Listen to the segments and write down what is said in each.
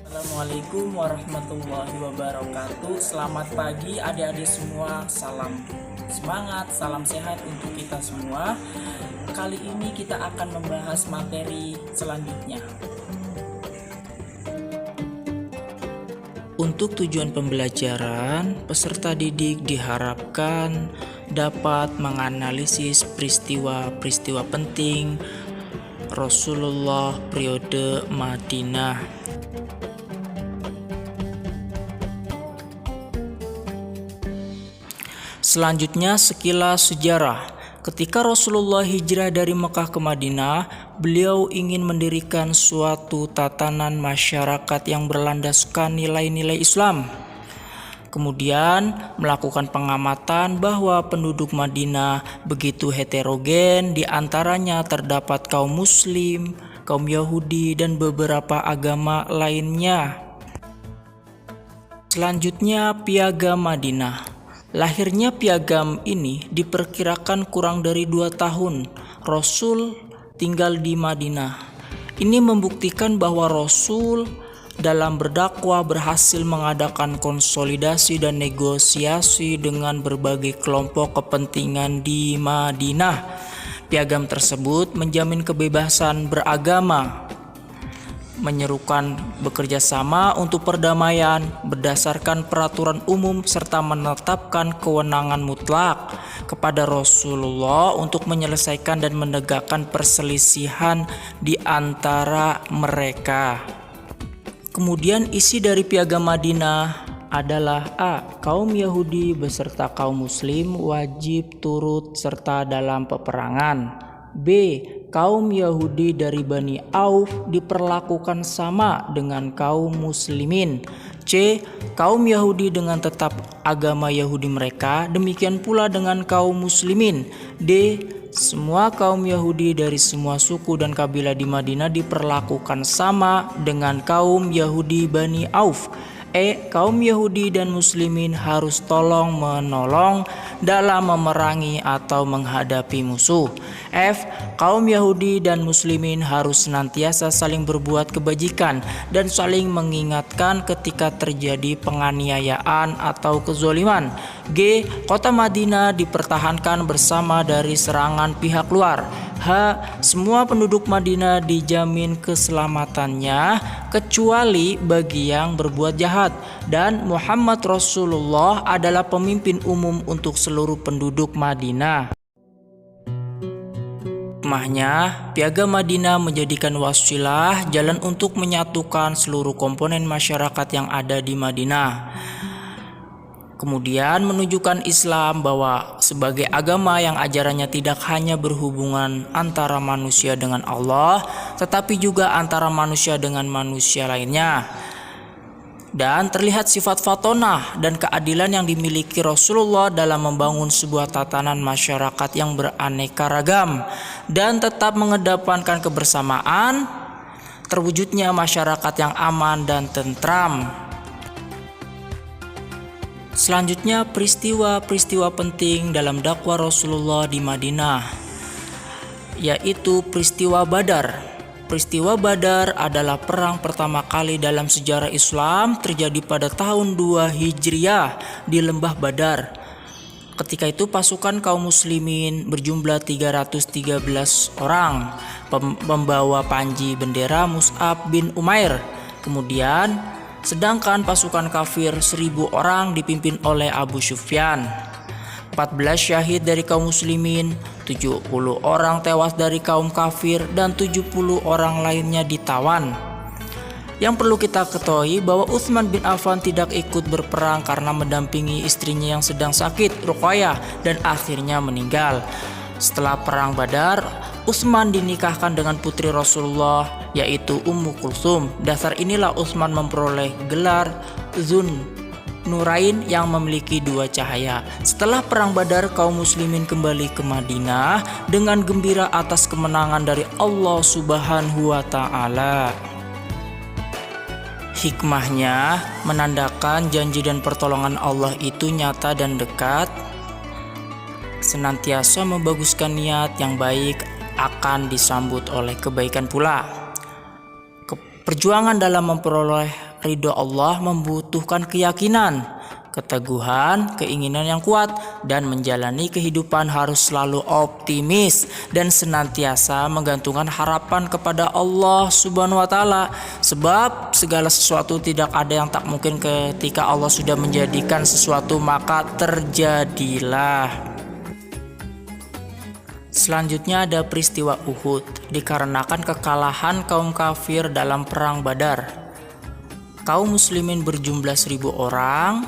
Assalamualaikum warahmatullahi wabarakatuh. Selamat pagi adik-adik semua. Salam semangat, salam sehat untuk kita semua. Kali ini kita akan membahas materi selanjutnya. Untuk tujuan pembelajaran, peserta didik diharapkan dapat menganalisis peristiwa-peristiwa penting Rasulullah periode Madinah. Selanjutnya sekilas sejarah. Ketika Rasulullah hijrah dari Mekah ke Madinah, beliau ingin mendirikan suatu tatanan masyarakat yang berlandaskan nilai-nilai Islam. Kemudian melakukan pengamatan bahwa penduduk Madinah begitu heterogen, di antaranya terdapat kaum Muslim, kaum Yahudi, dan beberapa agama lainnya. Selanjutnya Piagam Madinah. Lahirnya piagam ini diperkirakan kurang dari 2 tahun Rasul tinggal di Madinah. Ini membuktikan bahwa Rasul dalam berdakwah berhasil mengadakan konsolidasi dan negosiasi dengan berbagai kelompok kepentingan di Madinah. Piagam tersebut menjamin kebebasan beragama, menyerukan bekerja sama untuk perdamaian berdasarkan peraturan umum, serta menetapkan kewenangan mutlak kepada Rasulullah untuk menyelesaikan dan menegakkan perselisihan di antara mereka. Kemudian isi dari Piagam Madinah adalah A. Kaum Yahudi beserta kaum Muslim wajib turut serta dalam peperangan. B. Kaum Yahudi dari Bani Auf diperlakukan sama dengan kaum Muslimin. C. Kaum Yahudi dengan tetap agama Yahudi mereka, demikian pula dengan kaum Muslimin. D. Semua kaum Yahudi dari semua suku dan kabilah di Madinah diperlakukan sama dengan kaum Yahudi Bani Auf. E. Kaum Yahudi dan Muslimin harus tolong-menolong dalam memerangi atau menghadapi musuh. F. Kaum Yahudi dan Muslimin harus senantiasa saling berbuat kebajikan dan saling mengingatkan ketika terjadi penganiayaan atau kezoliman. G. Kota Madinah dipertahankan bersama dari serangan pihak luar. H. Semua penduduk Madinah dijamin keselamatannya kecuali bagi yang berbuat jahat, dan Muhammad Rasulullah adalah pemimpin umum untuk seluruh penduduk Madinah. Hikmahnya, Piagam Madinah menjadikan wasilah jalan untuk menyatukan seluruh komponen masyarakat yang ada di Madinah. Kemudian menunjukkan Islam bahwa sebagai agama yang ajarannya tidak hanya berhubungan antara manusia dengan Allah, tetapi juga antara manusia dengan manusia lainnya. Dan terlihat sifat fatonah dan keadilan yang dimiliki Rasulullah dalam membangun sebuah tatanan masyarakat yang beraneka ragam dan tetap mengedepankan kebersamaan, terwujudnya masyarakat yang aman dan tentram. Selanjutnya peristiwa-peristiwa penting dalam dakwah Rasulullah di Madinah, yaitu peristiwa Badar. Peristiwa Badar adalah perang pertama kali dalam sejarah Islam, terjadi pada tahun 2 Hijriah di Lembah Badar. Ketika itu pasukan kaum muslimin berjumlah 313 orang, membawa panji bendera Mus'ab bin Umair. Kemudian sedangkan pasukan kafir 1000 orang dipimpin oleh Abu Sufyan. 14 syahid dari kaum muslimin, 70 orang tewas dari kaum kafir, dan 70 orang lainnya ditawan. Yang perlu kita ketahui bahwa Utsman bin Affan tidak ikut berperang karena mendampingi istrinya yang sedang sakit, Ruqayyah, dan akhirnya meninggal. Setelah perang Badar, Utsman dinikahkan dengan putri Rasulullah, yaitu Ummu Kulsum. Dasar inilah Utsman memperoleh gelar Dzun Nurain yang memiliki 2 cahaya. Setelah perang Badar, kaum muslimin kembali ke Madinah dengan gembira atas kemenangan dari Allah Subhanahu wa Ta'ala. Hikmahnya menandakan janji dan pertolongan Allah itu nyata dan dekat. Senantiasa membaguskan niat yang baik akan disambut oleh kebaikan pula. Perjuangan dalam memperoleh ridho Allah membutuhkan keyakinan, keteguhan, keinginan yang kuat, dan menjalani kehidupan harus selalu optimis dan senantiasa menggantungkan harapan kepada Allah Subhanahu wa Ta'ala. Sebab segala sesuatu tidak ada yang tak mungkin ketika Allah sudah menjadikan sesuatu maka terjadilah. Selanjutnya ada peristiwa Uhud, dikarenakan kekalahan kaum kafir dalam perang Badar. Kaum muslimin berjumlah 1.000 orang,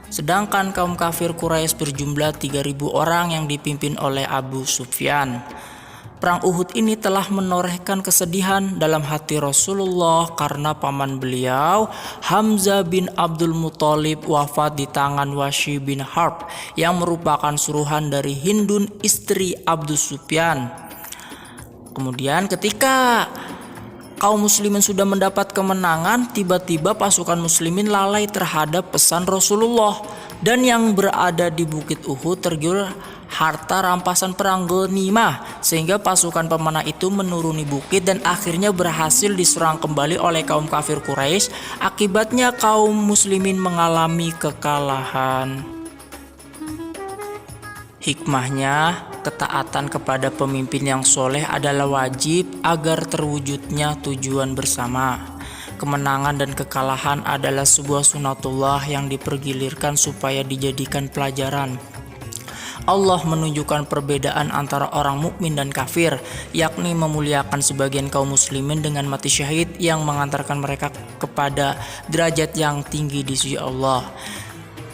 sedangkan kaum kafir Quraisy berjumlah 3.000 orang yang dipimpin oleh Abu Sufyan. Perang Uhud ini telah menorehkan kesedihan dalam hati Rasulullah karena paman beliau, Hamzah bin Abdul Muthalib, wafat di tangan Wahsy bin Harb yang merupakan suruhan dari Hindun, istri Abu Sufyan. Kemudian ketika kaum muslimin sudah mendapat kemenangan, tiba-tiba pasukan muslimin lalai terhadap pesan Rasulullah, dan yang berada di Bukit Uhud tergiur harta rampasan perang ghanimah, sehingga pasukan pemanah itu menuruni bukit dan akhirnya berhasil diserang kembali oleh kaum kafir Quraisy. Akibatnya kaum muslimin mengalami kekalahan. Hikmahnya, ketaatan kepada pemimpin yang soleh adalah wajib agar terwujudnya tujuan bersama. Kemenangan dan kekalahan adalah sebuah sunatullah yang dipergilirkan supaya dijadikan pelajaran. Allah menunjukkan perbedaan antara orang mukmin dan kafir, yakni memuliakan sebagian kaum muslimin dengan mati syahid yang mengantarkan mereka kepada derajat yang tinggi di sisi Allah.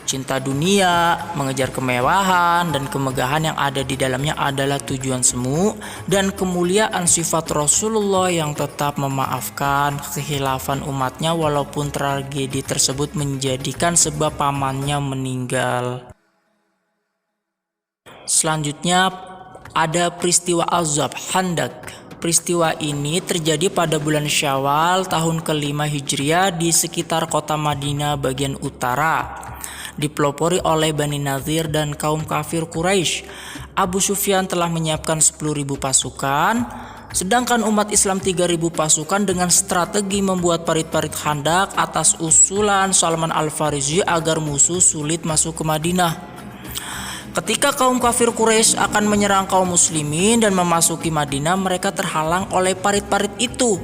Cinta dunia, mengejar kemewahan dan kemegahan yang ada di dalamnya adalah tujuan semu, dan kemuliaan sifat Rasulullah yang tetap memaafkan kekhilafan umatnya walaupun tragedi tersebut menjadikan sebab pamannya meninggal. Selanjutnya ada peristiwa Ahzab Khandaq. Peristiwa ini terjadi pada bulan Syawal tahun ke-5 Hijriah di sekitar kota Madinah bagian utara. Dipelopori oleh Bani Nadir dan kaum kafir Quraisy. Abu Sufyan telah menyiapkan 10.000 pasukan, sedangkan umat Islam 3.000 pasukan dengan strategi membuat parit-parit khandak atas usulan Salman Al-Farisi agar musuh sulit masuk ke Madinah. Ketika kaum kafir Quraisy akan menyerang kaum muslimin dan memasuki Madinah, mereka terhalang oleh parit-parit itu.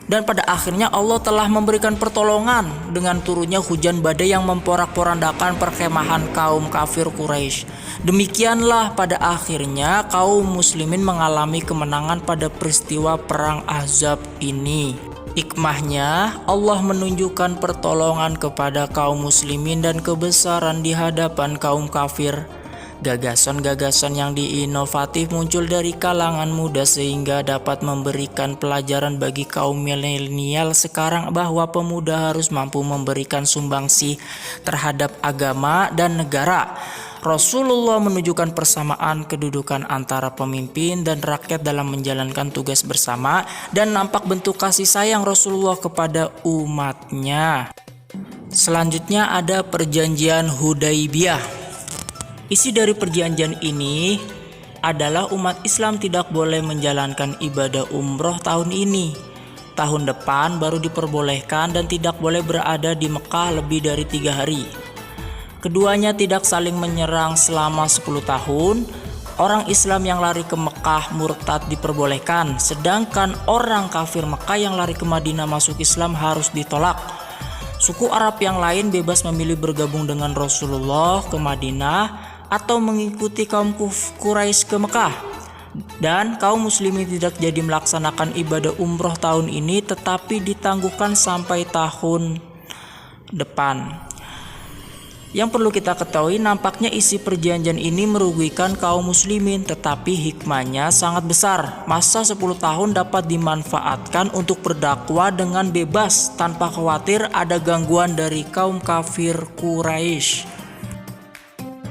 Dan pada akhirnya Allah telah memberikan pertolongan dengan turunnya hujan badai yang memporak-porandakan perkemahan kaum kafir Quraisy. Demikianlah pada akhirnya kaum muslimin mengalami kemenangan pada peristiwa perang Ahzab ini. Hikmahnya, Allah menunjukkan pertolongan kepada kaum muslimin dan kebesaran di hadapan kaum kafir. Gagasan-gagasan yang inovatif muncul dari kalangan muda sehingga dapat memberikan pelajaran bagi kaum milenial sekarang bahwa pemuda harus mampu memberikan sumbangsih terhadap agama dan negara. Rasulullah menunjukkan persamaan kedudukan antara pemimpin dan rakyat dalam menjalankan tugas bersama, dan nampak bentuk kasih sayang Rasulullah kepada umatnya. Selanjutnya ada perjanjian Hudaybiyah. Isi dari perjanjian ini adalah umat Islam tidak boleh menjalankan ibadah umroh tahun ini. Tahun depan baru diperbolehkan dan tidak boleh berada di Mekah lebih dari 3 hari. Keduanya tidak saling menyerang selama 10 tahun. Orang Islam yang lari ke Mekah murtad diperbolehkan, sedangkan orang kafir Mekah yang lari ke Madinah masuk Islam harus ditolak. Suku Arab yang lain bebas memilih bergabung dengan Rasulullah ke Madinah atau mengikuti kaum Quraisy ke Mekah. Dan kaum muslimin tidak jadi melaksanakan ibadah umroh tahun ini, tetapi ditangguhkan sampai tahun depan. Yang perlu kita ketahui, nampaknya isi perjanjian ini merugikan kaum muslimin, tetapi hikmahnya sangat besar. Masa 10 tahun dapat dimanfaatkan untuk berdakwah dengan bebas tanpa khawatir ada gangguan dari kaum kafir Quraisy.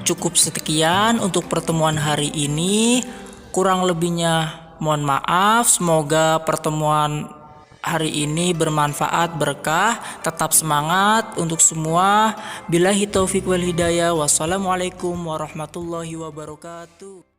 Cukup sekian untuk pertemuan hari ini. Kurang lebihnya mohon maaf. Semoga pertemuan hari ini bermanfaat, berkah. Tetap semangat untuk semua. Billahi taufiq wal hidayah. Wassalamualaikum warahmatullahi wabarakatuh.